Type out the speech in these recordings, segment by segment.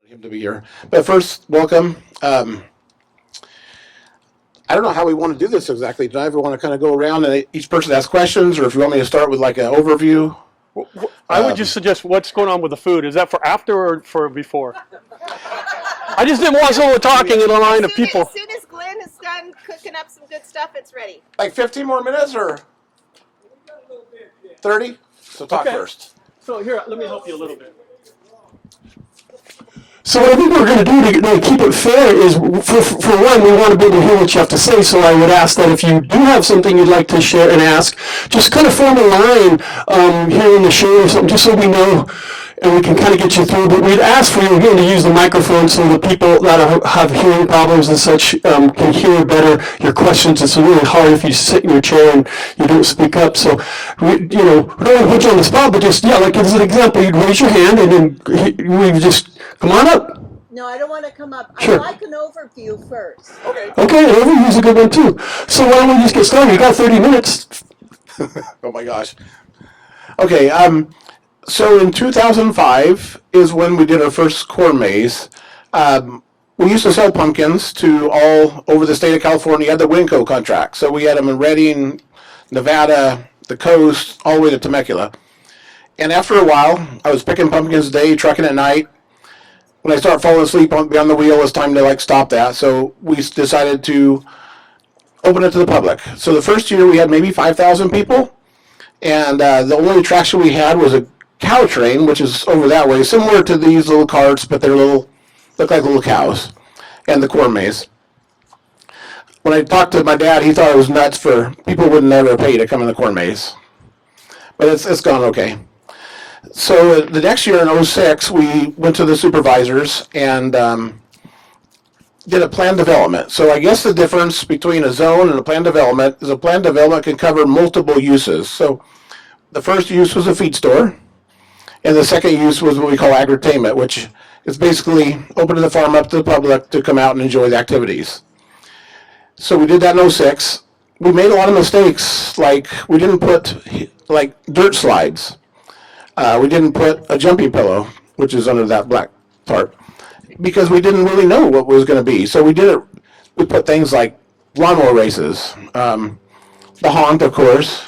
him to be here. But first, welcome. I don't know how we want to do this exactly. Do I ever want to kind of go around and each person ask questions, or if you want me to start with like an overview? I would just suggest what's going on with the food. Is that for after or for before? I just didn't want someone talking in a line of people. As soon as Glenn is done cooking up some good stuff, it's ready. Like 15 more minutes or 30? So talk Okay. first. So here, let me help you a little bit. So what I think we're going to do to keep it fair is, for one, we want to be able to hear what you have to say. So I would ask that if you do have something you'd like to share and ask, just kind of form a line here in the show or something, just so we know and we can kind of get you through. But we'd ask for you again to use the microphone so the people that have hearing problems and such can hear better your questions. It's really hard if you sit in your chair and you don't speak up. So we don't want to put you on the spot, but just like as an example, you'd raise your hand and then we just come on up. No, I don't want to come up. Sure. I'd like an overview first. Okay. Okay, an overview's a good one too. So why don't we just get started? You got 30 minutes. Oh my gosh. Okay. So in 2005 is when we did our first corn maze. We used to sell pumpkins to all over the state of California. We had the Winco contract. So we had them in Redding, Nevada, the coast, all the way to Temecula. And after a while, I was picking pumpkins day, trucking at night. When I start falling asleep behind the wheel, it's time to stop that. So we decided to open it to the public. So the first year we had maybe 5,000 people. And the only attraction we had was a cow train, which is over that way, similar to these little carts, but they're look like little cows, and the corn maze. When I talked to my dad, he thought it was nuts for people wouldn't ever pay to come in the corn maze. But it's gone okay. So the next year in 06, we went to the supervisors and did a plan development. So I guess the difference between a zone and a plan development is a plan development can cover multiple uses. So the first use was a feed store, and the second use was what we call agritainment, which is basically opening the farm up to the public to come out and enjoy the activities. So we did that in 06. We made a lot of mistakes, like we didn't put dirt slides. We didn't put a jumping pillow, which is under that black tarp, because we didn't really know what was going to be. So we put things like lawnmower races, the honk, of course.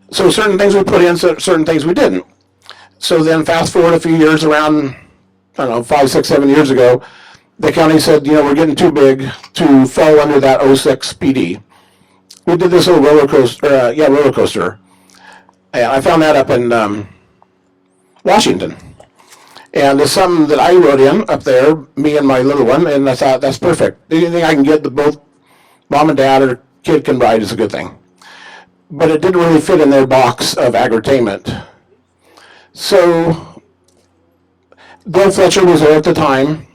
So certain things we put in, certain things we didn't. So then fast forward a few years, around, I don't know, 5, 6, 7 years ago, the county said, we're getting too big to fall under that 06 PD. We did this little roller coaster. And I found that up in Washington. And there's something that I wrote in up there, me and my little one, and I thought, that's perfect. Anything I can get that both mom and dad or kid can ride is a good thing. But it didn't really fit in their box of agritainment. So Dale Fletcher was there at the time.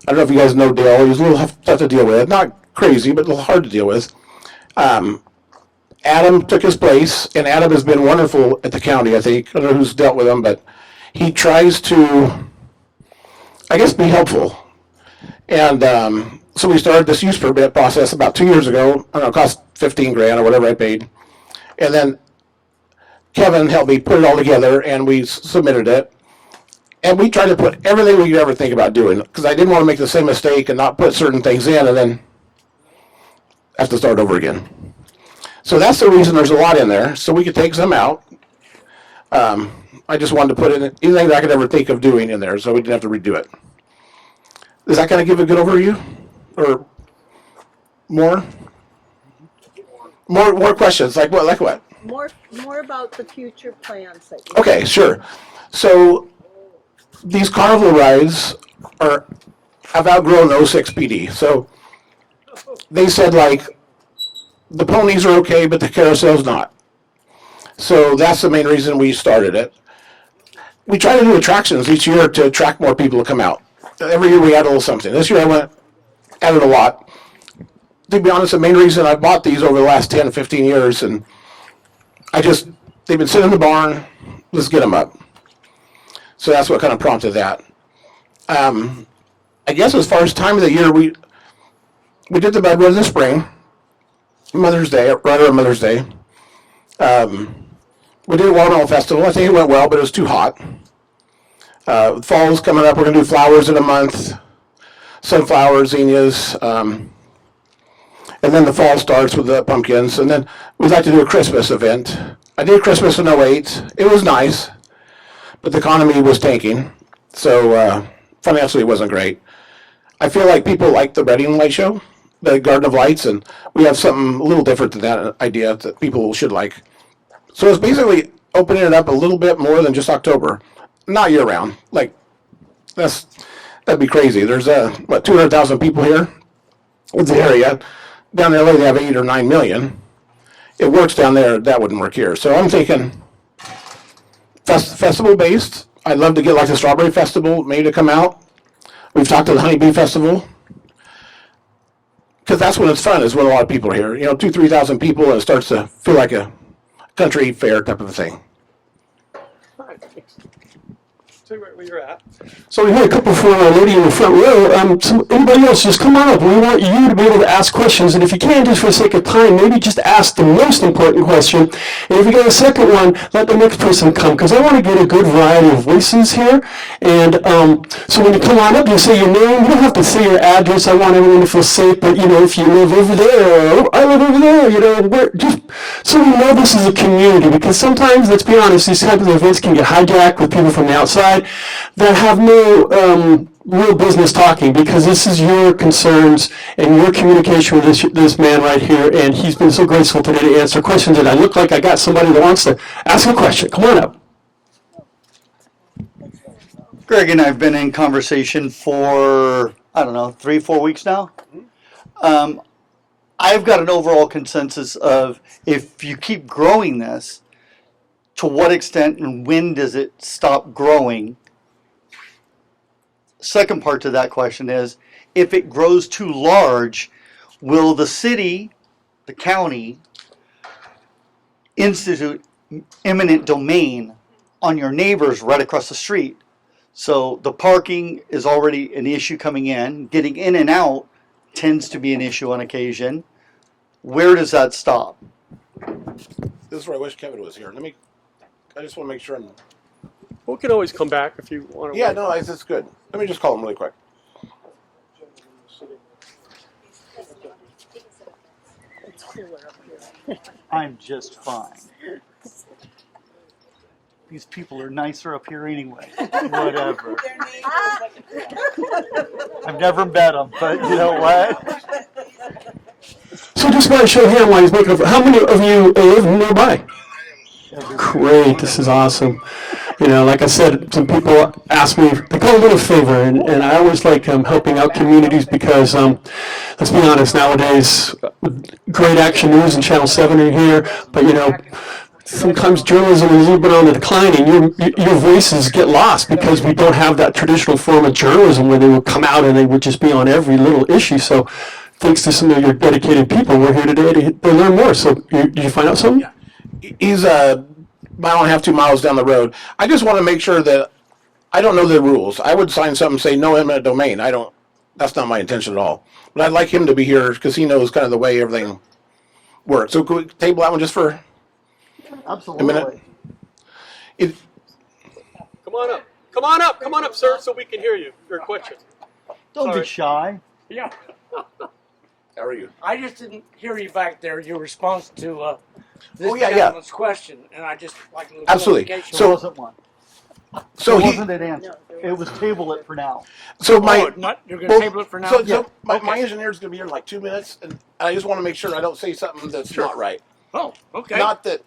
I don't know if you guys know Dale. He was a little tough to deal with. Not crazy, but a little hard to deal with. Adam took his place, and Adam has been wonderful at the county, I think. I don't know who's dealt with him, but he tries to, I guess, be helpful. And so we started this use permit process about 2 years ago. I don't know, it cost $15,000 or whatever I paid. And then Kevin helped me put it all together, and we submitted it. And we tried to put everything we could ever think about doing, because I didn't want to make the same mistake and not put certain things in and then have to start over again. So that's the reason there's a lot in there, so we could take some out. I just wanted to put in anything that I could ever think of doing in there, so we didn't have to redo it. Does that kind of give a good overview? Or more? More questions? Like what? More about the future plans that you Okay, sure. So these carnival rides have outgrown 06 PD. So they said the ponies are okay, but the carousel's not. So that's the main reason we started it. We try to do attractions each year to attract more people to come out. Every year we add a little something. This year added a lot. To be honest, the main reason I bought these over the last 10, 15 years, and they've been sitting in the barn, let's get them up. So that's what kind of prompted that. I guess as far as time of the year, we did the bed in the spring, Mother's Day, right around Mother's Day. We did a watermelon festival. I think it went well, but it was too hot. Fall's coming up. We're going to do flowers in a month, sunflowers, zinnias, and then the fall starts with the pumpkins. And then we'd like to do a Christmas event. I did Christmas in '08. It was nice, but the economy was tanking, so financially it wasn't great. I feel like people like the Reading Light Show, the Garden of Lights, and we have something a little different than that idea that people should like. So it's basically opening it up a little bit more than just October, not year round. Like that'd be crazy. There's 200,000 people here in the area. Down in LA they have 8 or 9 million. It works down there. That wouldn't work here. So I'm thinking festival based. I'd love to get like the Strawberry Festival maybe to come out. We've talked to the Honeybee Festival. Because that's when it's fun, is when a lot of people are here. 2,000-3,000 people, and it starts to feel like a country fair type of a thing. All right, thanks. Stay right where you're at. So we had a couple for our lady in the front row. Anybody else, just come on up. We want you to be able to ask questions. And if you can, just for the sake of time, maybe just ask the most important question. And if you got a second one, let the next person come. Because I want to get a good variety of voices here. And so when you come on up, you say your name. You don't have to say your address. I want everyone to feel safe. But, if you live over there, or I live over there, just so we know this is a community. Because sometimes, let's be honest, these types of events can get hijacked with people from the outside that have no real business talking, because this is your concerns and your communication with this man right here, and he's been so graceful today to answer questions, and I look like I got somebody that wants to ask a question. Come on up. Greg and I have been in conversation for, 3-4 weeks now. I've got an overall consensus of, if you keep growing this, to what extent and when does it stop growing? Second part to that question is, if it grows too large, will the city, the county, institute eminent domain on your neighbors right across the street? So the parking is already an issue coming in. Getting in and out tends to be an issue on occasion. Where does that stop? This is where I wish Kevin was here. I just want to make sure I'm... We can always come back if you want to. Yeah, no, it's good. Let me just call him really quick. It's cooler up here. I'm just fine. These people are nicer up here anyway. Whatever. I've never met them, but you know what? So just by a show of hands while he's making up, how many of you live nearby? Great, this is awesome. Like I said, some people ask me, they call it a little favor, and I always like helping out communities because, let's be honest, nowadays, Great Action News and Channel 7 are here, but sometimes journalism is a little bit on the decline, and your voices get lost because we don't have that traditional form of journalism where they would come out and they would just be on every little issue. So thanks to some of your dedicated people, we're here today to learn more. So did you find out something? Yeah. He's a mile and a half, 2 miles down the road. I just want to make sure that I don't know the rules. I would sign something say no eminent domain. That's not my intention at all. But I'd like him to be here because he knows kind of the way everything works. So could we table that one just for a minute? Come on up. Come on up. Come on up, sir, so we can hear you. Your question. Don't Sorry. be shy. Yeah, How are you? I just didn't hear you back there, your response to this Oh, yeah. gentleman's question, and I just like a little Absolutely. clarification. There So- wasn't one. So There he, wasn't an answer. It was table it for now. so my, You're going to table it for now? my engineer's going to be here in like 2 minutes, and I just want to make sure I don't say something that's not right. Oh, okay. Not that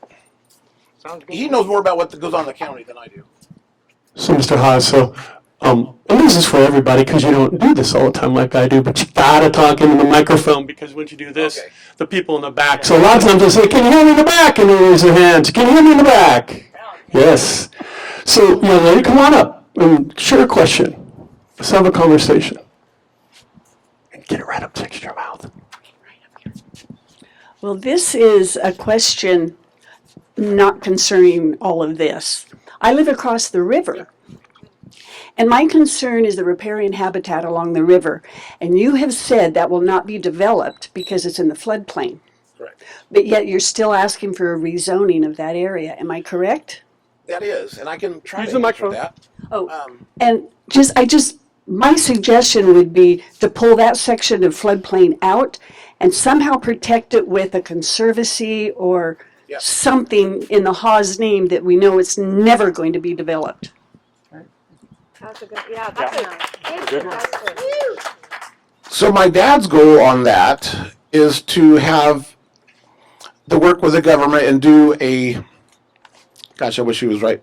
Sounds good. he knows more about what goes on in the county than I do. So, Mr. Hawes, and this is for everybody because you don't do this all the time like I do, but you gotta talk into the microphone because once you do this, Okay. the people in the back. So a lot of times they'll say, "Can you hear me in the back?" And they raise their hands. Can you hear me in the back? Yes. So, young lady, come on up and share a question. Let's have a conversation. And get it right up next to your mouth. Well, this is a question not concerning all of this. I live across the river, and my concern is the riparian habitat along the river. And you have said that will not be developed because it's in the floodplain. Correct. But yet you're still asking for a rezoning of that area. Am I correct? That is, and I can try Use to the answer microphone. that. Oh, and my suggestion would be to pull that section of floodplain out and somehow protect it with a conservancy or Yeah. something in the Hawes name that we know it's never going to be developed. That's a good, yeah, that's a Good one. suggestion. So my dad's goal on that is to have the work with the government and do a, gosh, I wish he was right.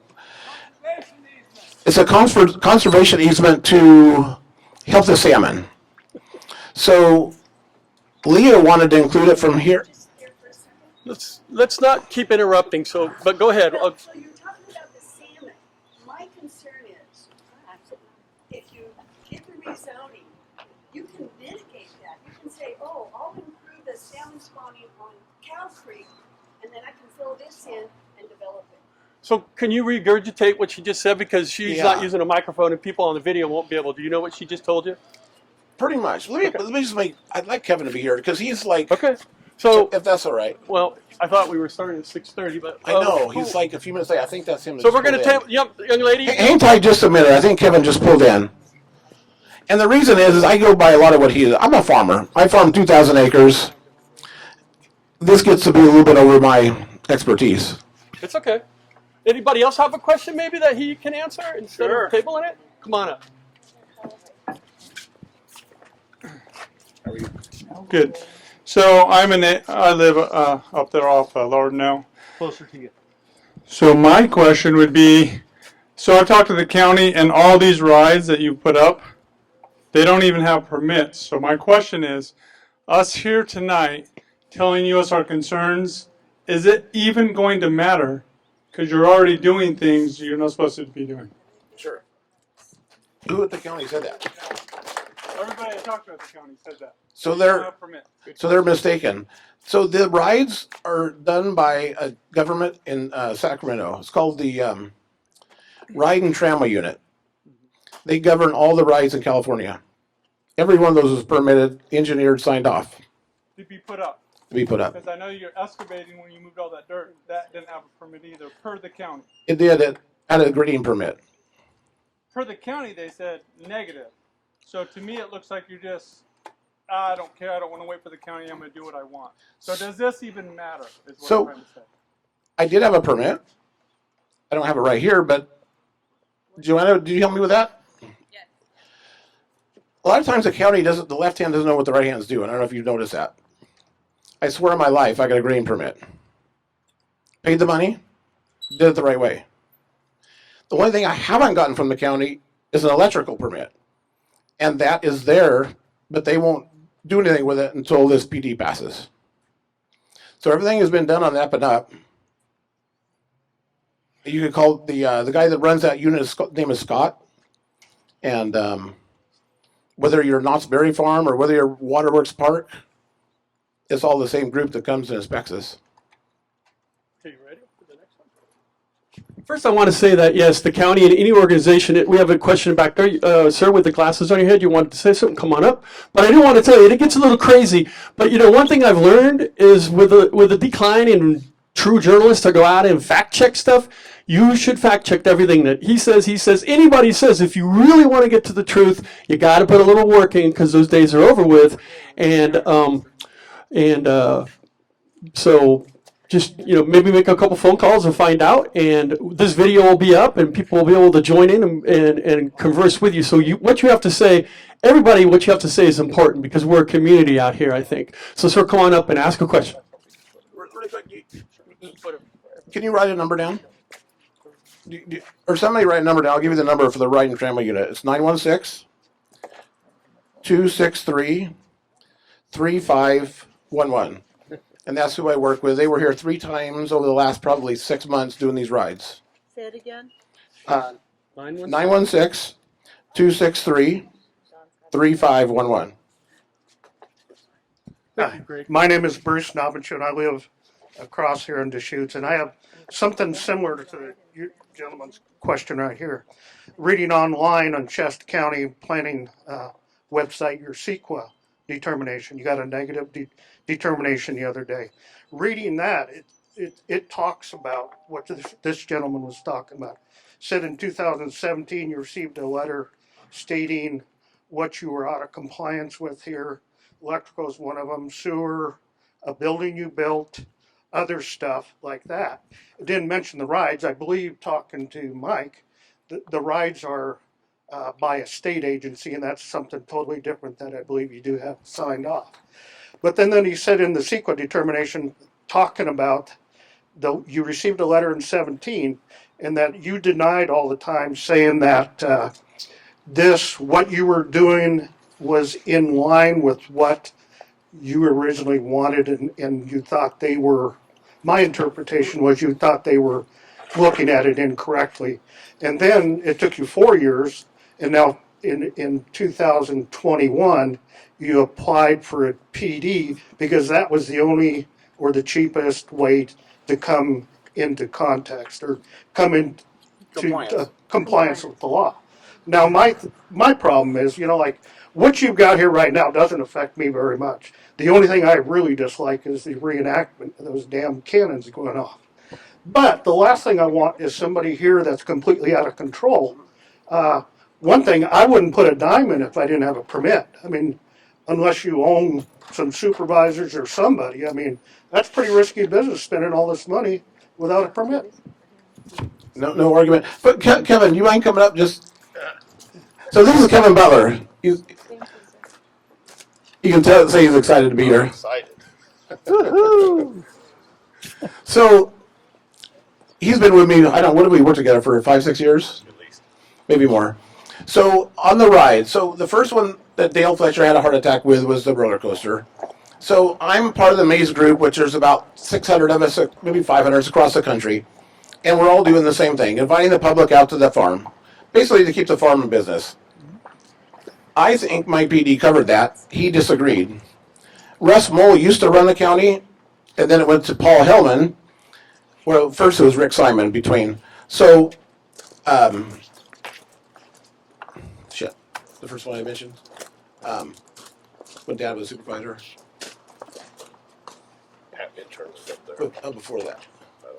It's a conservation easement to help the salmon. So Leah wanted to include it from here. Let's not keep interrupting. So, but go ahead. So you're talking about the salmon. My concern is, if you get the rezoning, you can mitigate that. You can say, oh, I'll improve the salmon spawning on Cow Creek, and then I can fill this in and develop it. So can you regurgitate what she just said, because she's Yeah. not using a microphone and people on the video won't be able. Do you know what she just told you? Pretty much. Let me just make. I'd like Kevin to be here because he's like. Okay. So, If that's all right. well, I thought we were starting at 6:30, but I know he's like a few minutes late. I think that's him. So we're going to tell young lady. Hang tight just a minute. I think Kevin just pulled in. And the reason is I go by a lot of what he is. I'm a farmer. I farm 2,000 acres. This gets to be a little bit over my expertise. It's okay. Anybody else have a question maybe that he can answer instead Sure. of tabling it? Come on up. Good. So I live up there off Lardnell. Closer to you. So my question would be, so I talked to the county, and all these rides that you put up, they don't even have permits. So my question is, us here tonight telling you us our concerns, is it even going to matter? Because you're already doing things you're not supposed to be doing. Sure. Who at the county said that? Everybody I talked to at the county said that. So They don't they're have permits. mistaken. So the rides are done by a government in Sacramento. It's called the Ride and Tramway Unit. They govern all the rides in California. Every one of those is permitted, engineered, signed off To be put up. to be put up. Because I know you're excavating when you moved all that dirt. That didn't have a permit either, per the county. It did it had a grading permit. Per the county, they said negative. So to me, it looks like you're just, I don't care. I don't want to wait for the county. I'm going to do what I want. So does this even matter? Is what So- I'm trying to say. I did have a permit. I don't have it right here, but Joanna, did you help me with that? Yes. A lot of times the county doesn't, the left hand doesn't know what the right hand's doing. I don't know if you've noticed that. I swear on my life, I got a grading permit. Paid the money, did it the right way. The only thing I haven't gotten from the county is an electrical permit. And that is there, but they won't do anything with it until this PD passes. So everything has been done on the up and up. You could call the guy that runs that unit, his name is Scott. And whether you're Knott's Berry Farm or whether you're Waterworks Park, it's all the same group that comes and inspects us. Okay, you ready for the next one? First, I want to say that, yes, the county and any organization, we have a question back there. Sir, with the glasses on your head, you wanted to say something? Come on up. But I do want to tell you, it gets a little crazy. But, one thing I've learned is with the decline in true journalists to go out and fact check stuff, you should fact check everything that he says, anybody says. If you really want to get to the truth, you got to put a little work in because those days are over with. So just, maybe make a couple phone calls and find out. And this video will be up and people will be able to join in and converse with you. So what you have to say, everybody, what you have to say is important because we're a community out here, I think. So, sir, come on up and ask a question. Really quick, can you write a number down? Or somebody write a number down. I'll give you the number for the Ride and Tramway Unit. It's 916-263-3511. And that's who I work with. They were here 3 times over the last probably 6 months doing these rides. Say it again. 916-263-3511. My name is Bruce Nobbins, and I live across here in Deschutes, and I have something similar to your gentleman's question right here. Reading online on Shasta County Planning website, your CEQA determination, you got a negative determination the other day. Reading that, it talks about what this gentleman was talking about. said in 2017 you received a letter stating what you were out of compliance with here. Electrical is one of them, sewer, a building you built, other stuff like that. It didn't mention the rides. I believe, talking to Mike, the rides are by a state agency, and that's something totally different that I believe you do have signed off. But then he said in the CEQA determination, talking about you received a letter in 17, and that you denied all the time, saying that what you were doing was in line with what you originally wanted, and you thought they were, my interpretation was you thought they were looking at it incorrectly. And then it took you 4 years, and now in 2021, you applied for a PD because that was the only or the cheapest way to come into context or come into compliance with the law. Now, my problem is, like what you've got here right now doesn't affect me very much. The only thing I really dislike is the reenactment of those damn cannons going off. But the last thing I want is somebody here that's completely out of control. One thing, I wouldn't put a dime in if I didn't have a permit. I mean, unless you own some supervisors or somebody. I mean, that's pretty risky business, spending all this money without a permit. No argument. But Kevin, you mind coming up just? So this is Kevin Butler. You can say he's excited to be here. Excited. So he's been with me. I don't. What did we work together for 5-6 years? At least. Maybe more. So on the ride. So the first one that Dale Fletcher had a heart attack with was the roller coaster. So I'm part of the Maze group, which there's about 600 of us, maybe 500 across the country, and we're all doing the same thing, inviting the public out to the farm, basically to keep the farm in business. I think my PD covered that. He disagreed. Russ Mole used to run the county, and then it went to Paul Hellman. Well, first it was Rick Simon between. So, the first one I mentioned, when Dad was supervisor. Before that.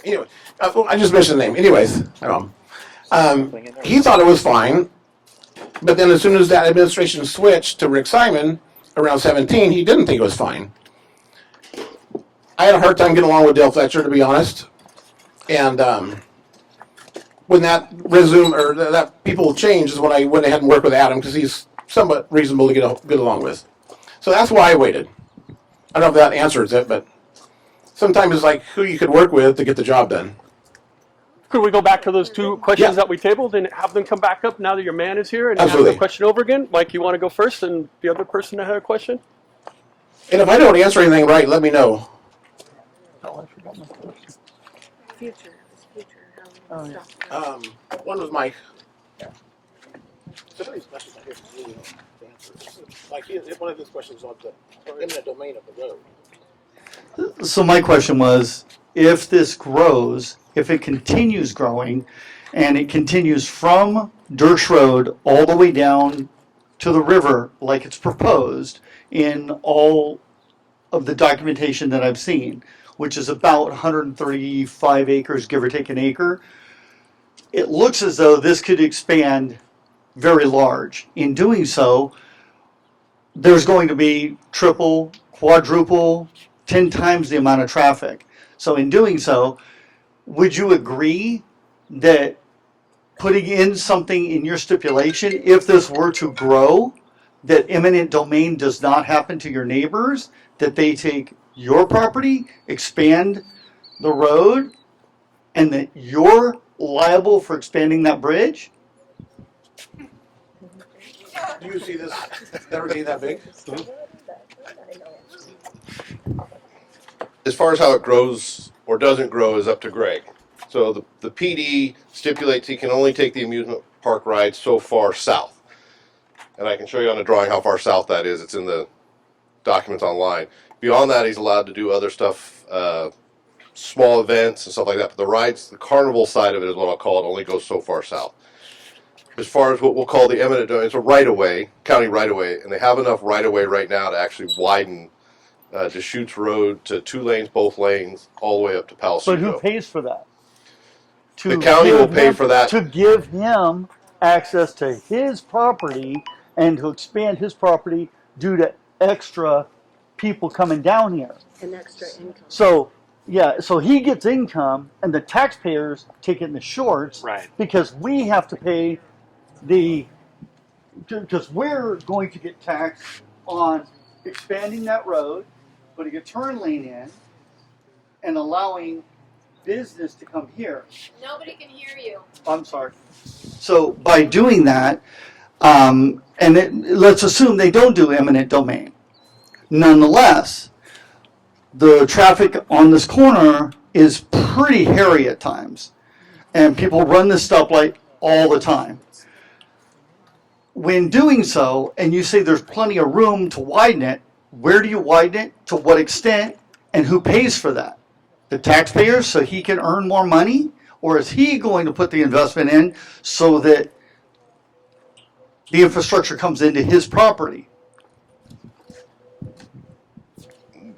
Anyway, I just mentioned the name. Anyways, he thought it was fine, but then as soon as that administration switched to Rick Simon around 17, he didn't think it was fine. I had a hard time getting along with Dale Fletcher, to be honest, and when that resumed or that people changed is when I went ahead and worked with Adam because he's somewhat reasonable to get along with. So that's why I waited. I don't know if that answers it, but sometimes it's like who you could work with to get the job done. Could we go back to those two questions Yeah. that we tabled and have them come back up now that your man is here and Absolutely. ask the question over again? Mike, you want to go first and the other person that had a question? And if I don't answer anything right, let me know. Future. One was Mike. Some of these questions I hear from you to answer. Like one of his questions on the eminent domain of the road. So my question was, if this grows, if it continues growing, and it continues from Dirks Road all the way down to the river like it's proposed in all of the documentation that I've seen, which is about 135 acres, give or take an acre, it looks as though this could expand very large. In doing so, there's going to be triple, quadruple, 10 times the amount of traffic. So in doing so, would you agree that putting in something in your stipulation, if this were to grow, that eminent domain does not happen to your neighbors, that they take your property, expand the road, and that you're liable for expanding that bridge? Do you see this ever getting that big? As far as how it grows or doesn't grow is up to Greg. So the PD stipulates he can only take the amusement park ride so far south. And I can show you on the drawing how far south that is. It's in the documents online. Beyond that, he's allowed to do other stuff, small events and stuff like that. But the rides, the carnival side of it is what I'll call it, only goes so far south. As far as what we'll call the eminent domain, it's a right-of-way, county right-of-way, and they have enough right-of-way right now to actually widen Deschutes Road to 2 lanes, both lanes, all the way up to Palo But Seco. who pays for that? to The county give will pay him- for that. to give him access to his property and to expand his property due to extra people coming down here. An extra income. So, yeah, so he gets income and the taxpayers take it in the shorts. Right. Because we have to pay because we're going to get taxed on expanding that road, putting a turn lane in, and allowing business to come here. Nobody can hear you. I'm sorry. So by doing that, let's assume they don't do eminent domain. Nonetheless, the traffic on this corner is pretty hairy at times, and people run this stoplight all the time. When doing so, and you say there's plenty of room to widen it, where do you widen it? To what extent? And who pays for that? The taxpayers, so he can earn more money? Or is he going to put the investment in so that the infrastructure comes into his property?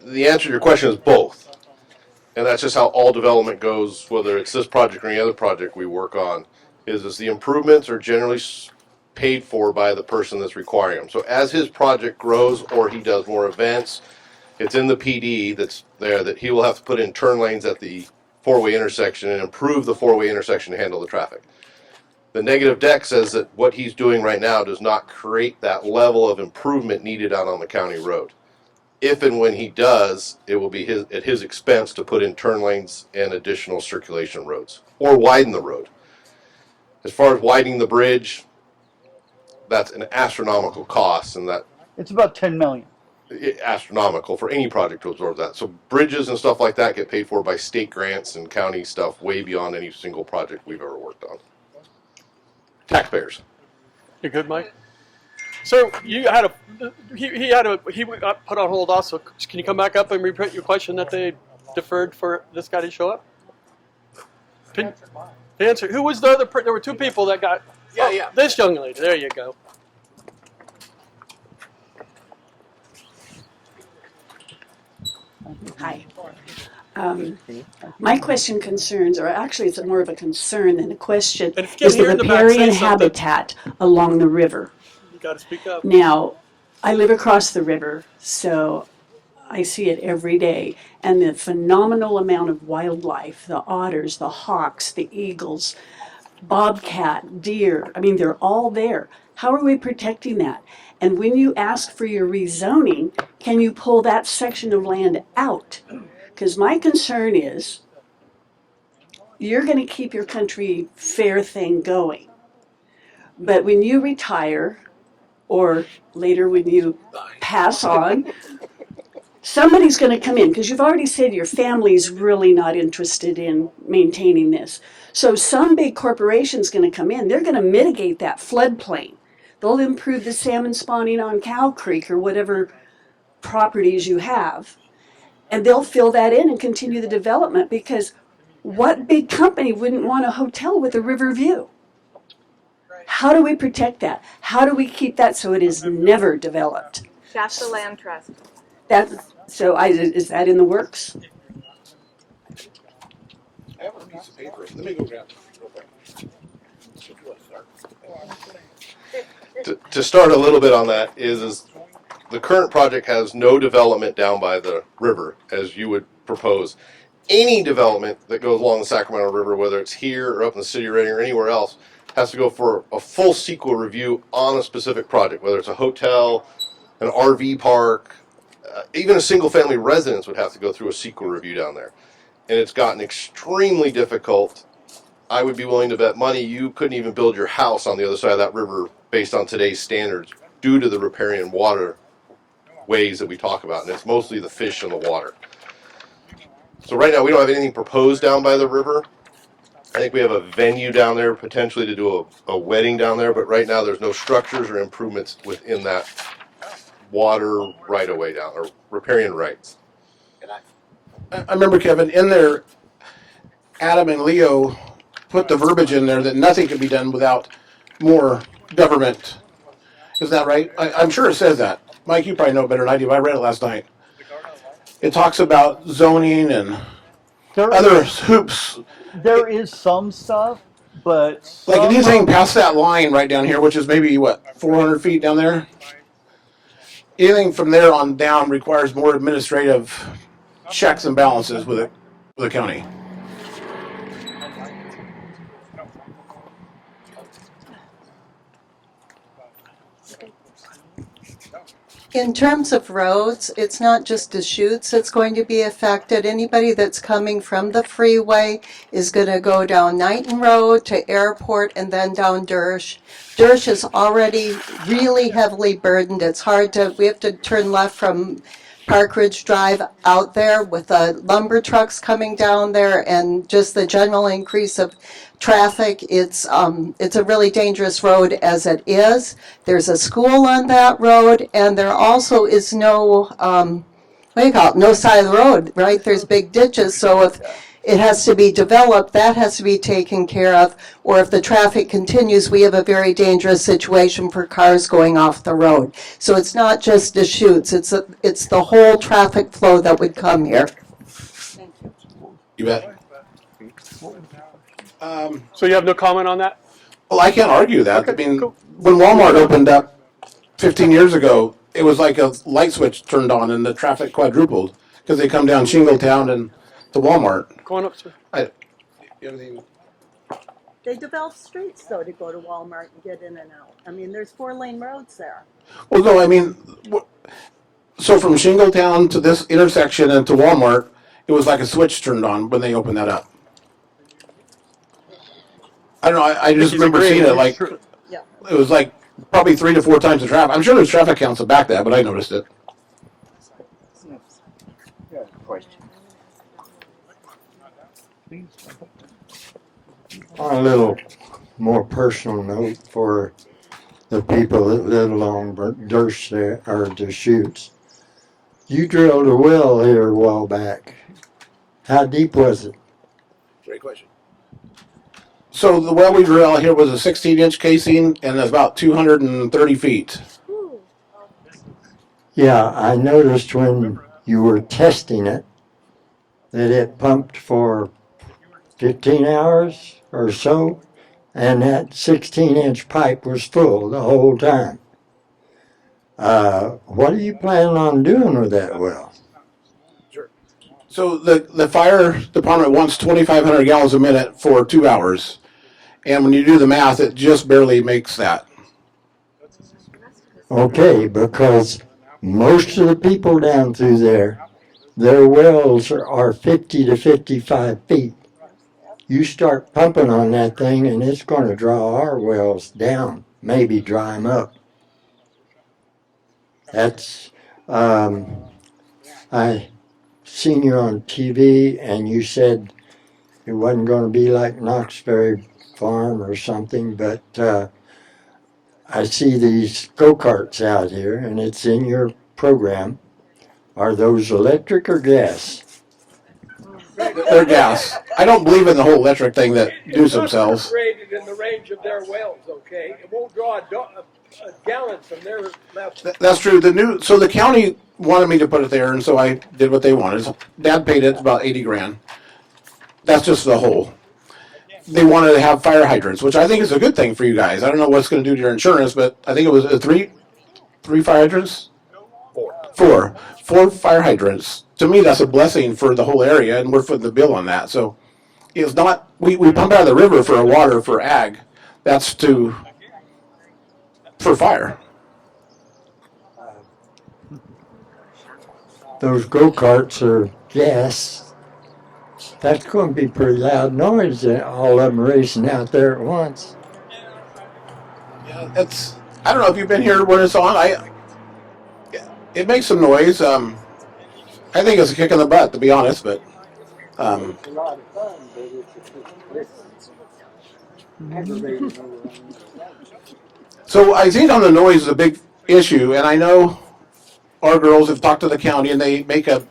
The answer to your question is both. And that's just how all development goes, whether it's this project or any other project we work on, is the improvements are generally paid for by the person that's requiring them. So as his project grows or he does more events, it's in the PD that's there that he will have to put in turn lanes at the four-way intersection and improve the four-way intersection to handle the traffic. The negative deck says that what he's doing right now does not create that level of improvement needed out on the county road. If and when he does, it will be at his expense to put in turn lanes and additional circulation roads or widen the road. As far as widening the bridge, that's an astronomical cost, and that It's about 10 million. astronomical for any project to absorb that. So bridges and stuff like that get paid for by state grants and county stuff way beyond any single project we've ever worked on. Taxpayers. You good, Mike? So you had he got put on hold also. Can you come back up and repeat your question that they deferred for this guy to show up? Can answer. Who was the other? There were two people that got. Yeah. This young lady. There you go. Hi. My question concerns, or actually it's more of a concern than a question, And if you is can't the hear in the back, say riparian something. habitat along the river. You got to speak up. Now, I live across the river, so I see it every day. And the phenomenal amount of wildlife, the otters, the hawks, the eagles, bobcat, deer, I mean, they're all there. How are we protecting that? And when you ask for your rezoning, can you pull that section of land out? Because my concern is you're going to keep your country fair thing going. But when you retire, or later when you pass on, somebody's going to come in, because you've already said your family's really not interested in maintaining this. So some big corporation's going to come in. They're going to mitigate that floodplain. They'll improve the salmon spawning on Cow Creek or whatever properties you have. And they'll fill that in and continue the development, because what big company wouldn't want a hotel with a river view? How do we protect that? How do we keep that so it is never developed? Shasta Land Trust. Is that in the works? I have a piece of paper. Let me go grab it real quick. To start a little bit on that is the current project has no development down by the river as you would propose. Any development that goes along the Sacramento River, whether it's here or up in the city of Redding or anywhere else, has to go for a full CEQA review on a specific project, whether it's a hotel, an RV park, even a single family residence would have to go through a CEQA review down there. And it's gotten extremely difficult. I would be willing to bet money you couldn't even build your house on the other side of that river based on today's standards due to the riparian water ways that we talk about. And it's mostly the fish in the water. So right now we don't have anything proposed down by the river. I think we have a venue down there potentially to do a wedding down there, but right now there's no structures or improvements within that water right of way down, or riparian rights. I remember, Kevin, in there, Adam and Leo put the verbiage in there that nothing can be done without more government. Is that right? I'm sure it says that. Mike, you probably know better than I do. I read it last night. It talks about zoning and other hoops There is some stuff, but Like some anything past that line right down here, which is maybe what 400 feet down there. Anything from there on down requires more administrative checks and balances with the county. In terms of roads, it's not just Deschutes that's going to be affected. Anybody that's coming from the freeway is going to go down Knighton Road to Airport and then down Dersh. Dersh is already really heavily burdened. It's hard to, we have to turn left from Park Ridge Drive out there with the lumber trucks coming down there and just the general increase of traffic. It's a really dangerous road as it is. There's a school on that road, and there also is no, what do you call it, no side of the road, right? There's big ditches, so if it has to be developed, that has to be taken care of, or if the traffic continues, we have a very dangerous situation for cars going off the road. So it's not just Deschutes, it's the whole traffic flow that would come here. Thank you. You bet. So you have no comment on that? Well, I can't argue that. Okay, I mean, cool. when Walmart opened up 15 years ago, it was like a light switch turned on and the traffic quadrupled because they come down Shingletown and to Walmart. Go on up, sir. Everything. They develop streets, though, to go to Walmart and get in and out. I mean, there's 4-lane roads there. Well, no, I mean, so from Shingletown to this intersection and to Walmart, it was like a switch turned on when they opened that up. I don't know. I just remember seeing it like Yeah. it was like probably 3 to 4 times the traffic. I'm sure there's traffic counts to back that, but I noticed it. On a little more personal note for the people that live along Durst there, or Deschutes, you drilled a well here a while back. How deep was it? Great question. So the well we drill here was a 16-inch casing and it's about 230 feet. Yeah, I noticed when you were testing it that it pumped for 15 hours or so, and that 16-inch pipe was full the whole time. What are you planning on doing with that well? So the fire department wants 2,500 gallons a minute for 2 hours. And when you do the math, it just barely makes that. Okay, because most of the people down through there, their wells are 50 to 55 feet. You start pumping on that thing and it's going to draw our wells down, maybe dry them up. That's, I seen you on TV and you said it wasn't going to be like Knoxbury Farm or something, but I see these go-karts out here and it's in your program. Are those electric or gas? They're gas. I don't believe in the whole electric thing that do themselves. Rated in the range of their wells, okay? It won't draw a gallon from their left. That's true. So the county wanted me to put it there, and so I did what they wanted. Dad paid it about 80 grand. That's just the hole. They wanted to have fire hydrants, which I think is a good thing for you guys. I don't know what it's going to do to your insurance, but I think it was three fire hydrants. Four fire hydrants. To me, that's a blessing for the whole area, and we're footing the bill on that. So it's not. We pump out of the river for water for ag. That's for fire. Those go-karts are gas. That's going to be pretty loud noise, all of them racing out there at once. Yeah, I don't know if you've been here when it's on. It makes some noise. I think it's a kick in the butt, to be honest, but. So I think on the noise is a big issue, and I know our girls have talked to the county, and they make a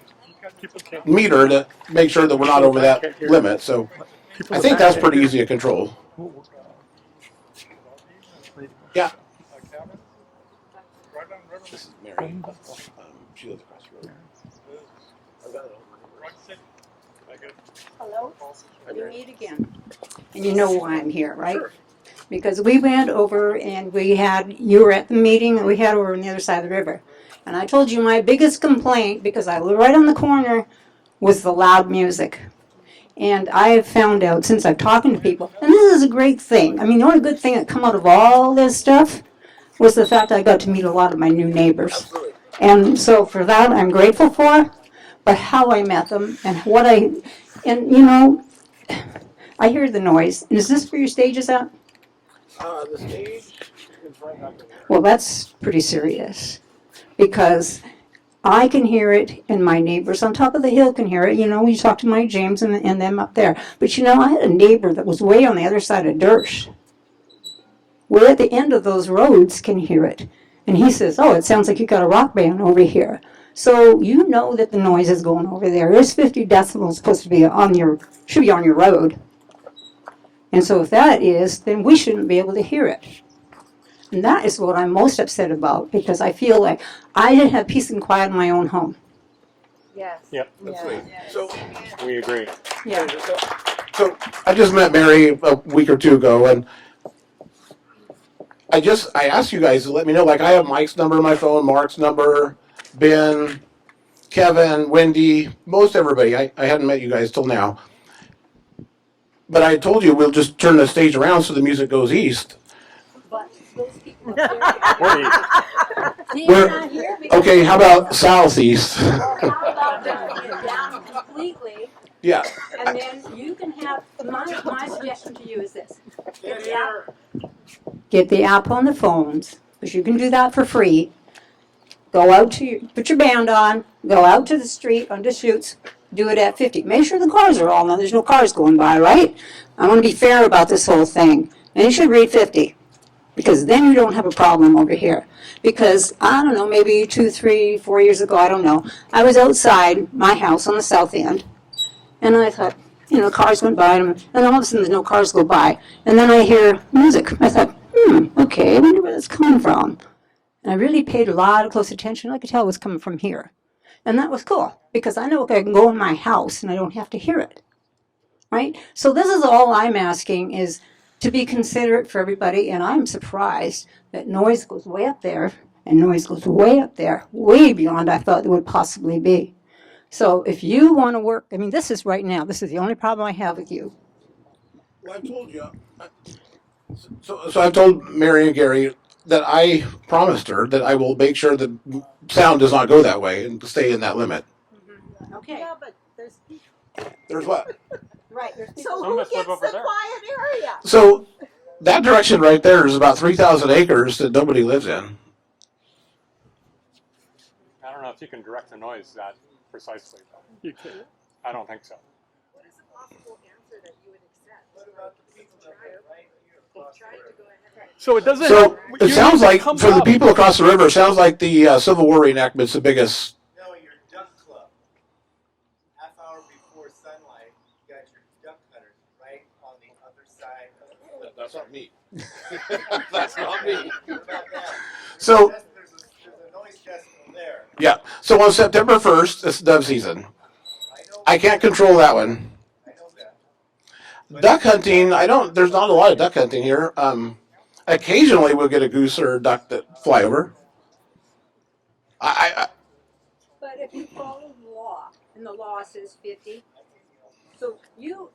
meter to make sure that we're not over that limit. So I think that's pretty easy to control. Yeah. This is Mary. She lives across the road. Hello, we meet again. And you know why I'm here, right? Because we went over and you were at the meeting and we had over on the other side of the river. And I told you my biggest complaint, because I live right on the corner, was the loud music. And I have found out since I've talking to people, and this is a great thing. I mean, the only good thing that come out of all this stuff was the fact I got to meet a lot of my new neighbors. And so for that, I'm grateful for. But how I met them and you know, I hear the noise. And is this where your stage is at? The stage is right back there. Well, that's pretty serious because I can hear it and my neighbors on top of the hill can hear it. You know, you talk to Mike James and them up there. But you know, I had a neighbor that was way on the other side of Dersh. We're at the end of those roads can hear it. And he says, oh, it sounds like you got a rock band over here. So you know that the noise is going over there. There's 50 decibels supposed to be should be on your road. And so if that is, then we shouldn't be able to hear it. And that is what I'm most upset about because I feel like I didn't have peace and quiet in my own home. Yes. Yep. That's right. So, We agree. Yeah. so I just met Mary a week or two ago, and I asked you guys to let me know. Like, I have Mike's number on my phone, Mark's number, Ben, Kevin, Wendy, most everybody. I hadn't met you guys till now. But I told you we'll just turn the stage around so the music goes east. But those people up there, We're- not here because Okay, how about southeast? how about bringing it down completely? Yeah. And then you can have, my suggestion to you is this. Get the app on the phones, because you can do that for free. Go out put your band on, go out to the street on Deschutes, do it at 50. Make sure the cars are all, now there's no cars going by, right? I want to be fair about this whole thing. And you should read 50, because then you don't have a problem over here. Because, I don't know, maybe 2, 3, 4 years ago, I don't know, I was outside my house on the south end, and I thought, you know, cars went by, and all of a sudden there's no cars go by. And then I hear music. I thought, okay, I wonder where that's coming from. And I really paid a lot of close attention. I could tell it was coming from here. And that was cool, because I know I can go in my house and I don't have to hear it. Right? So this is all I'm asking is to be considerate for everybody, and I'm surprised that noise goes way up there, and noise goes way up there, way beyond I thought it would possibly be. So if you want to work, I mean, this is right now, this is the only problem I have with you. Well, I told you. So I've told Mary and Gary that I promised her that I will make sure that sound does not go that way and stay in that limit. Okay. Yeah, but There's what? Right. There's so Some who of us live gets over the there. quiet area? So that direction right there is about 3,000 acres that nobody lives in. I don't know if you can direct the noise that precisely. You can't. I don't think so. What is a possible answer that you would accept? What about the people that are right here? Trying to go ahead. So it doesn't. So you it sounds need to like, come for the up. people across the river, it sounds like the Civil War reenactment's the biggest. No, your duck club. Half hour before sunlight, you got your duck hunters right on the other side of the That's not me. That's not me. What about that? So, There's a noise decibel there. yeah. So on September 1st, it's dove season. I can't control that one. I know that. Duck hunting, there's not a lot of duck hunting here. Occasionally we'll get a goose or a duck that fly over. I But if you follow the law, and the law says 50, so you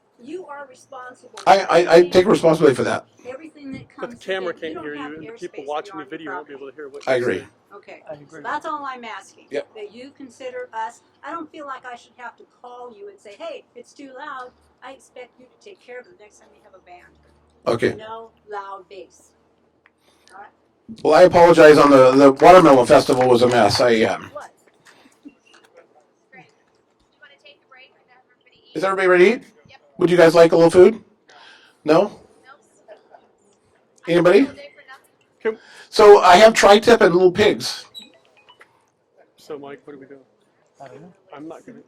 are responsible. I take responsibility for that. Everything that But comes the camera in, can't you hear don't you, have and the people airspace watching the beyond your video won't be property. able to hear what I you're agree. saying. Okay, I agree. so that's all I'm asking. Yep. That you consider us, I don't feel like I should have to call you and say, hey, it's too loud. I expect you to take care of it the next time you have a band. Okay. No loud bass. All right? Well, I apologize on the Watermelon Festival was a mess. What? Great. Do you want to take a break and have everybody eat? Is everybody ready to eat? Yep. Would you guys like a little food? No? No? Anybody? All day for nothing? So I have tri-tip and little pigs. So Mike, what do we do? I don't know. I'm not gonna.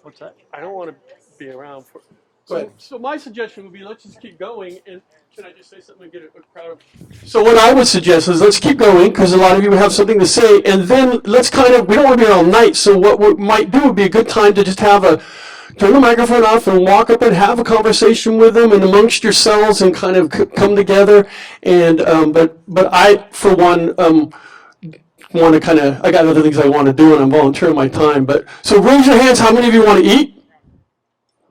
What's that? I don't want to be around for. Go ahead. So my suggestion would be let's just keep going, and can I just say something and get a crowd of. So what I would suggest is let's keep going, because a lot of you have something to say, and then let's we don't want to be here all night, so what we might do would be a good time to just have turn the microphone off and walk up and have a conversation with them and amongst yourselves and kind of come together. And but I, for one, want to kind of, I got other things I want to do and I'm volunteering my time. But so raise your hands. How many of you want to eat?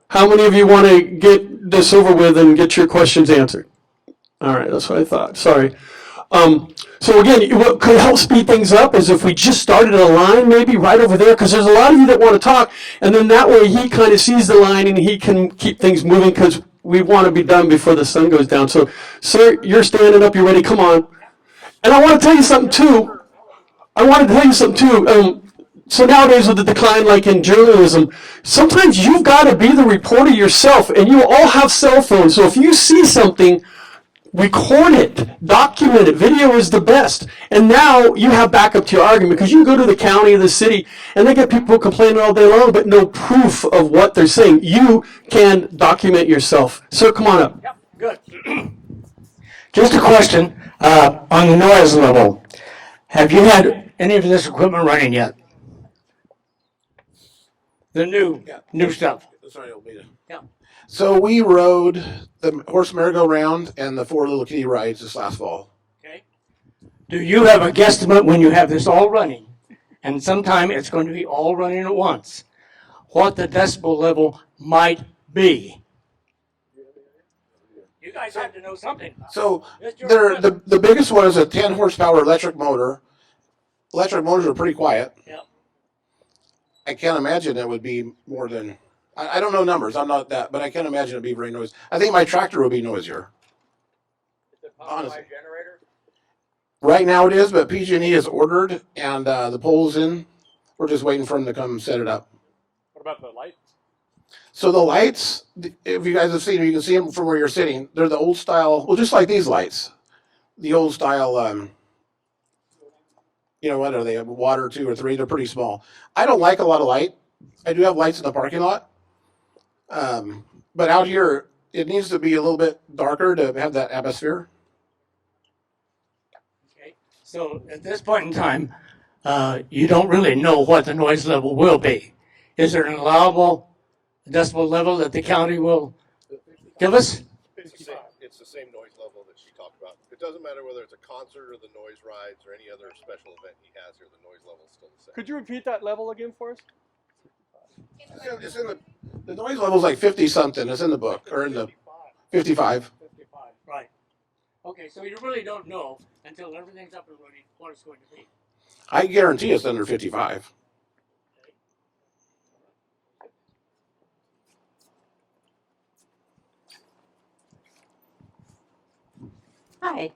How many of you want to get this over with and get your questions answered? All right, that's what I thought. Sorry. So again, what could help speed things up is if we just started a line maybe right over there, because there's a lot of you that want to talk, and then that way he kind of sees the line and he can keep things moving because we want to be done before the sun goes down. So, sir, you're standing up, you're ready, come on. And I want to tell you something too. So nowadays with the decline, like in journalism, sometimes you've got to be the reporter yourself, and you all have cell phones. So if you see something, record it, document it. Video is the best. And now you have backup to your argument because you can go to the county or the city and they get people complaining all day long, but no proof of what they're saying. You can document yourself. Sir, come on up. Yep, good. Just a question on the noise level. Have you had any of this equipment running yet? The new stuff. Sorry, Almeida. Yeah. So we rode the horse merry-go-round and the 4 little kitty rides this last fall. Okay. Do you have a guesstimate when you have this all running, and sometime it's going to be all running at once, what the decibel level might be? You guys have to know something. So the biggest one is a 10 horsepower electric motor. Electric motors are pretty quiet. Yep. I can't imagine it would be more than, I don't know numbers, I'm not that, but I can't imagine it'd be very noisy. I think my tractor would be noisier. Honestly. Right now it is, but PG&E is ordered and the pole's in. We're just waiting for them to come set it up. What about the lights? So the lights, if you guys have seen them, you can see them from where you're sitting. They're the old style, well, just like these lights. The old style, what are they, water 2 or 3? They're pretty small. I don't like a lot of light. I do have lights in the parking lot. But out here, it needs to be a little bit darker to have that atmosphere. Okay. So at this point in time, you don't really know what the noise level will be. Is there an allowable decibel level that the county will give us? It's the same noise level that she talked about. It doesn't matter whether it's a concert or the noise rides or any other special event he has here, the noise level is still the same. Could you repeat that level again for us? It's in the noise level's like 50 something. It's in the book, or in the 55. 55, right. Okay, so you really don't know until everything's up and running what it's going to be. I guarantee it's under 55. Hi,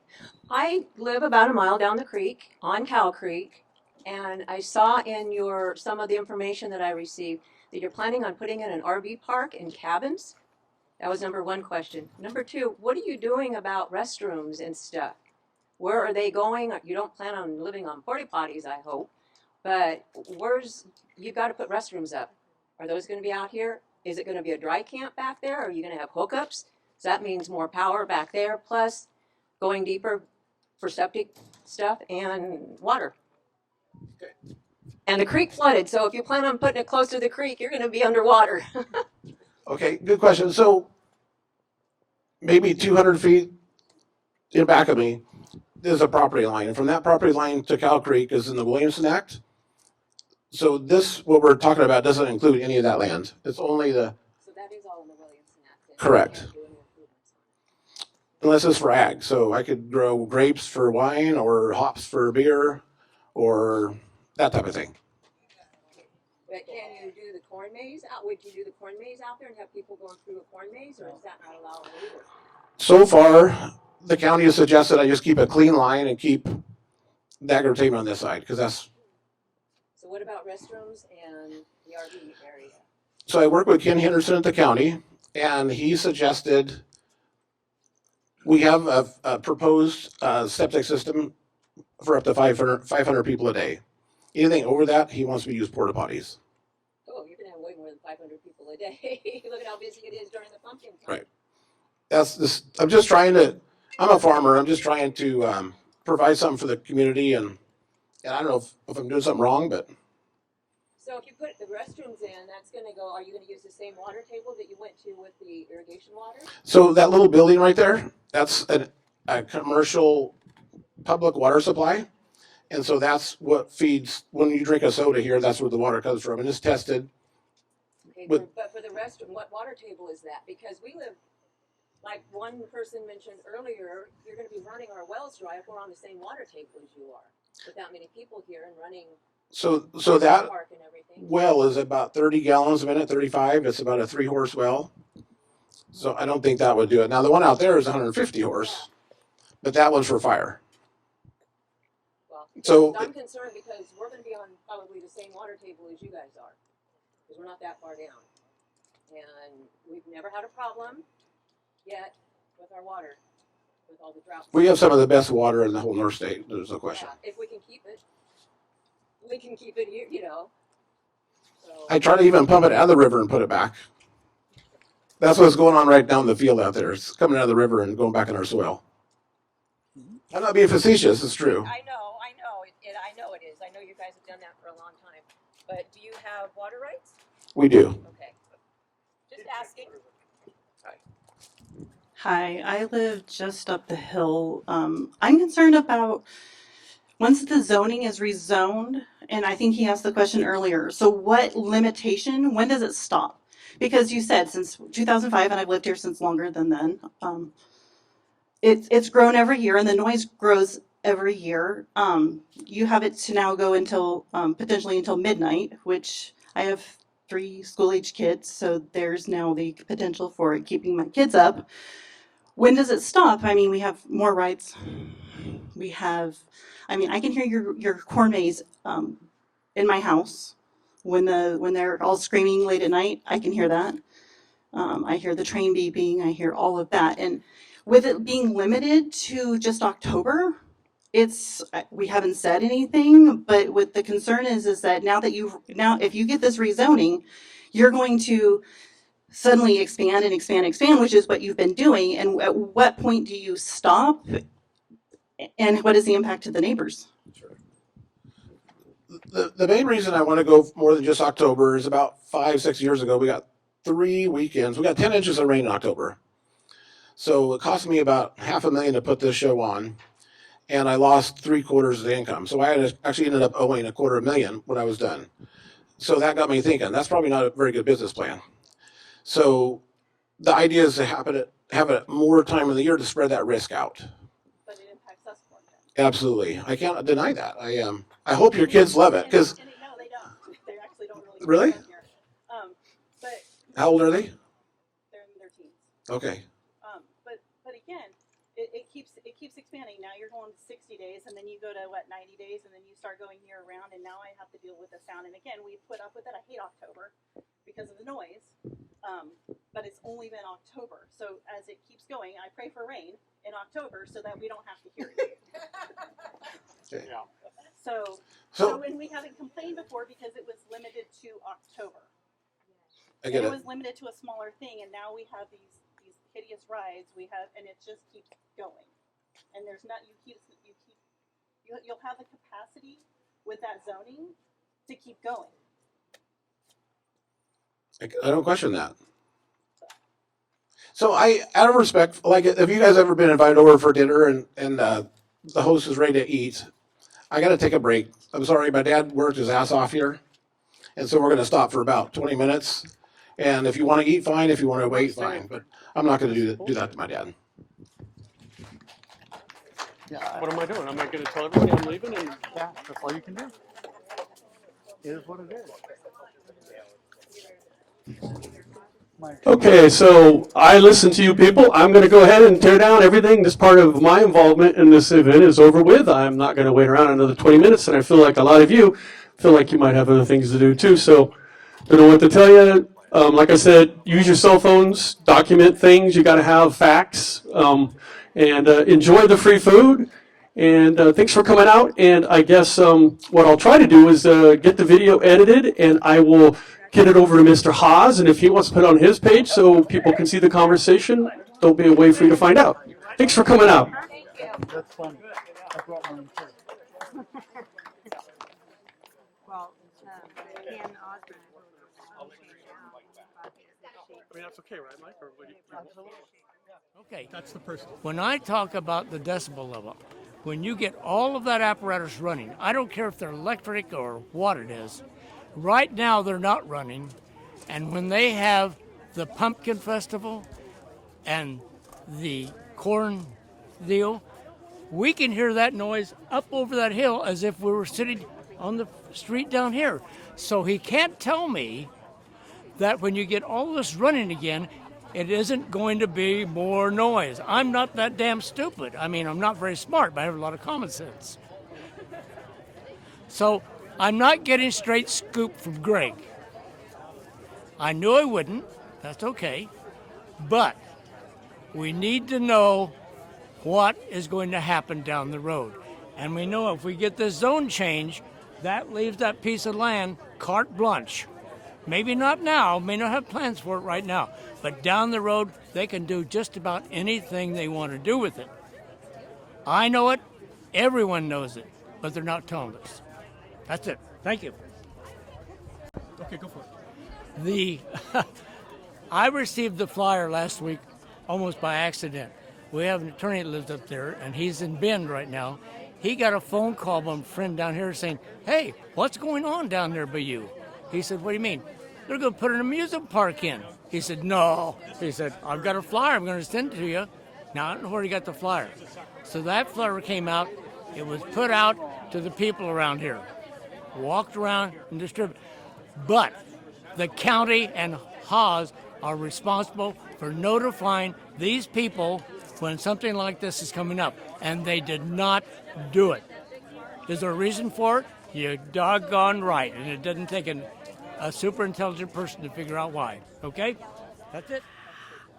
I live about a mile down the creek on Cow Creek, and I saw in some of the information that I received that you're planning on putting in an RV park and cabins. That was number 1 question. Number 2, what are you doing about restrooms and stuff? Where are they going? You don't plan on living on porta potties, I hope, but you've got to put restrooms up. Are those going to be out here? Is it going to be a dry camp back there? Are you going to have hookups? So that means more power back there, plus going deeper for septic stuff and water. Okay. And the creek flooded, so if you plan on putting it close to the creek, you're going to be underwater. Okay, good question. So maybe 200 feet in back of me is a property line. And from that property line to Cow Creek is in the Williamson Act. So what we're talking about, doesn't include any of that land. It's only the... So that is all in the Williamson Act. Correct. Unless it's for ag. So I could grow grapes for wine or hops for beer or that type of thing. But can you do the corn maze out? Would you do the corn maze out there and have people going through a corn maze, or is that not allowed either? So far, the county has suggested I just keep a clean line and keep the agri-entertainment on this side, because that's... So what about restrooms and the RV area? So I work with Ken Henderson at the county, and he suggested we have a proposed septic system for up to 500 people a day. Anything over that, he wants me to use porta potties. Oh, you're going to have way more than 500 people a day. Look at how busy it is during the pumpkin time. Right. I'm just trying to, I'm a farmer. I'm just trying to provide something for the community, and I don't know if I'm doing something wrong, but. So if you put the restrooms in, that's gonna go, are you gonna use the same water table that you went to with the irrigation water? So that little building right there, that's a commercial public water supply. And so that's what feeds, when you drink a soda here, that's where the water comes from. And it's tested. Okay, But- but for the restroom, what water table is that? Because we live, like one person mentioned earlier, you're gonna be running our wells dry if we're on the same water table as you are. With that many people here and running So that park and everything. well is about 30 gallons a minute, 35. It's about a 3-horse well. So I don't think that would do it. Now the one out there is 150 horse, but that one's for fire. Well, So- I'm concerned because we're gonna be on probably the same water table as you guys are. Because we're not that far down. And we've never had a problem yet with our water, with all the droughts. We have some of the best water in the whole North State. There's no question. Yeah, if we can keep it. We can keep it here, you know. So, I try to even pump it out of the river and put it back. That's what's going on right down the field out there. It's coming out of the river and going back in our soil. I'm not being facetious. It's true. I know it is. I know you guys have done that for a long time. But do you have water rights? We do. Okay. Just asking. Hi, I live just up the hill. I'm concerned about once the zoning is rezoned, and I think he asked the question earlier. So, what limitation? When does it stop? Because you said since 2005, and I've lived here since longer than then. It's grown every year, and the noise grows every year. You have it to now go until potentially until midnight, which I have 3 school-age kids, so there's now the potential for it keeping my kids up. When does it stop? I mean, we have more rides. We have, I mean, I can hear your corn maze in my house when they're all screaming late at night. I can hear that. I hear the train beeping. I hear all of that. And with it being limited to just October, we haven't said anything. But what the concern is that now if you get this rezoning, you're going to suddenly expand and expand and expand, which is what you've been doing. And at what point do you stop? And what is the impact to the neighbors? The main reason I want to go more than just October is about 5-6 years ago, we got 3 weekends. We got 10 inches of rain in October. So it cost me about $500,000 to put this show on. And I lost 3/4 of the income. So I actually ended up owing $250,000 when I was done. So that got me thinking, that's probably not a very good business plan. So the idea is to have it more time of the year to spread that risk out. But it impacts us more. Absolutely. I can't deny that. I hope your kids love it because No, they don't. They actually don't really. come here. But How old are they? they're in their teens. Okay. But again, it keeps expanding. Now you're going to 60 days, and then you go to 90 days, and then you start going year round. And now I have to deal with the sound. And again, we put up with it. I hate October because of the noise. But it's only been October. So as it keeps going, I pray for rain in October so that we don't have to hear it. Okay. Yeah. So when we haven't complained before because it was limited to October. I get It it. was limited to a smaller thing, and now we have these hideous rides. And it just keeps going. And there's not you'll have the capacity with that zoning to keep going. I don't question that. So out of respect, like if you guys ever been invited over for dinner and the host is ready to eat, I got to take a break. I'm sorry, my dad worked his ass off here, and so we're going to stop for about 20 minutes. And if you want to eat, fine. If you want to wait, fine. But I'm not going to do that to my dad. Yeah. What am I doing? Am I going to tell everybody I'm leaving? And Yeah, that's all you can do. It is what it is. Okay, so I listen to you people. I'm going to go ahead and tear down everything. This part of my involvement in this event is over with. I'm not going to wait around another 20 minutes, and I feel like a lot of you feel like you might have other things to do too. So don't know what to tell you. Like I said, use your cell phones, document things. You got to have facts, and enjoy the free food. And thanks for coming out. And I guess what I'll try to do is get the video edited, and I will get it over to Mr. Hawes. And if he wants to put it on his page so people can see the conversation, there'll be a way for you to find out. Thanks for coming out. That's fun. I brought mine too. Well, I mean, that's okay, right, Mike? Or what do you, Okay. that's the person. When I talk about the decibel level, when you get all of that apparatus running, I don't care if they're electric or what it is, right now they're not running. And when they have the pumpkin festival and the corn deal, we can hear that noise up over that hill as if we were sitting on the street down here. So he can't tell me that when you get all this running again, it isn't going to be more noise. I'm not that damn stupid. I mean, I'm not very smart, but I have a lot of common sense. So I'm not getting straight scoop from Greg. I knew I wouldn't. That's okay. But we need to know what is going to happen down the road. And we know if we get this zone change, that leaves that piece of land carte blanche. Maybe not now, may not have plans for it right now, but down the road, they can do just about anything they want to do with it. I know it, everyone knows it, but they're not telling us. That's it. Thank you. Okay, go for it. I received the flyer last week almost by accident. We have an attorney that lives up there, and he's in Bend right now. He got a phone call from a friend down here saying, "Hey, what's going on down there by you?" He said, "What do you mean?" "They're going to put an amusement park in." He said, "No." He said, "I've got a flyer. I'm going to send it to you." Now, I don't know where he got the flyer. So that flyer came out. It was put out to the people around here. Walked around and distributed. But the county and Hawes are responsible for notifying these people when something like this is coming up. And they did not do it. Is there a reason for it? You're doggone right. And it doesn't take a super intelligent person to figure out why. Okay? That's it.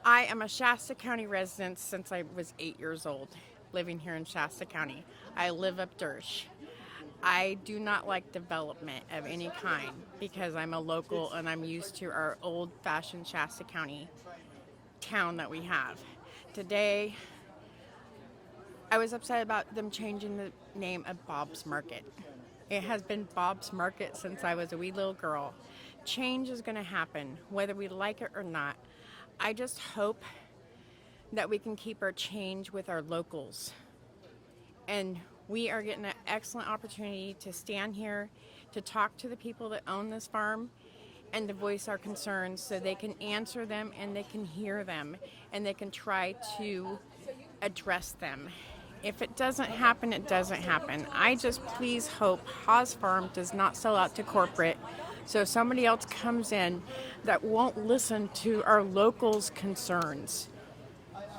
I am a Shasta County resident since I was 8 years old, living here in Shasta County. I live up Dersh. I do not like development of any kind because I'm a local and I'm used to our old-fashioned Shasta County town that we have. Today, I was upset about them changing the name of Bob's Market. It has been Bob's Market since I was a wee little girl. Change is going to happen, whether we like it or not. I just hope that we can keep our change with our locals. And we are getting an excellent opportunity to stand here, to talk to the people that own this farm, and to voice our concerns so they can answer them and they can hear them and they can try to address them. If it doesn't happen, it doesn't happen. I just please hope Hawes Farm does not sell out to corporate so somebody else comes in that won't listen to our locals' concerns.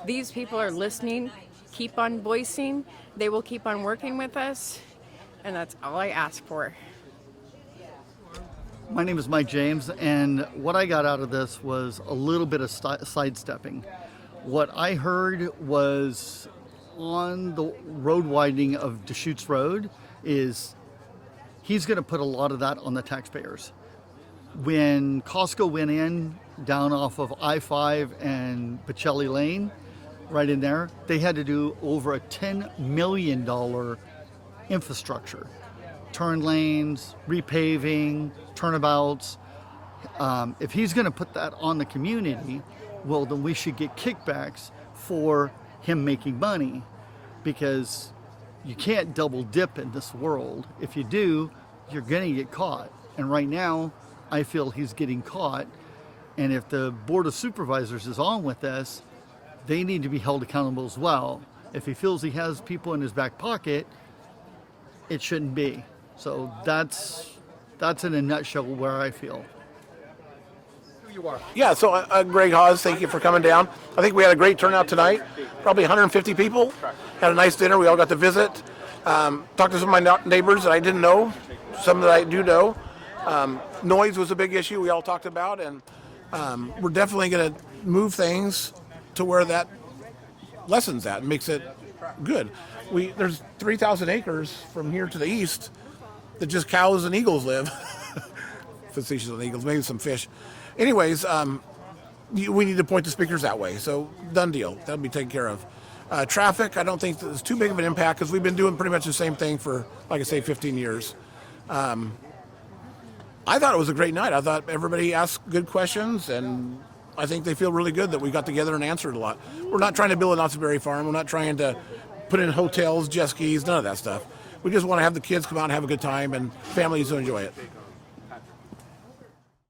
These people are listening, keep on voicing, they will keep on working with us, and that's all I ask for. My name is Mike James, and what I got out of this was a little bit of sidestepping. What I heard was on the road widening of Deschutes Road is he's going to put a lot of that on the taxpayers. When Costco went in down off of I-5 and Pacelli Lane, right in there, they had to do over a $10 million infrastructure. Turn lanes, repaving, turnabouts. If he's going to put that on the community, well, then we should get kickbacks for him making money, because you can't double dip in this world. If you do, you're going to get caught. And right now, I feel he's getting caught. And if the Board of Supervisors is on with this, they need to be held accountable as well. If he feels he has people in his back pocket, it shouldn't be. So that's in a nutshell where I feel. Who you are. Yeah, so Greg Hawes, thank you for coming down. I think we had a great turnout tonight. Probably 150 people. Had a nice dinner. We all got to visit. Talked to some of my neighbors that I didn't know, some that I do know. Noise was a big issue we all talked about, and we're definitely going to move things to where that lessens that and makes it good. There's 3,000 acres from here to the east that just cows and eagles live. Facetious on eagles, maybe some fish. Anyways, we need to point the speakers that way. So done deal. That'll be taken care of. Traffic, I don't think it's too big of an impact because we've been doing pretty much the same thing for, like I say, 15 years. I thought it was a great night. I thought everybody asked good questions, and I think they feel really good that we got together and answered a lot. We're not trying to build a Knott's Berry farm. We're not trying to put in hotels, jet skis, none of that stuff. We just want to have the kids come out and have a good time and families to enjoy it.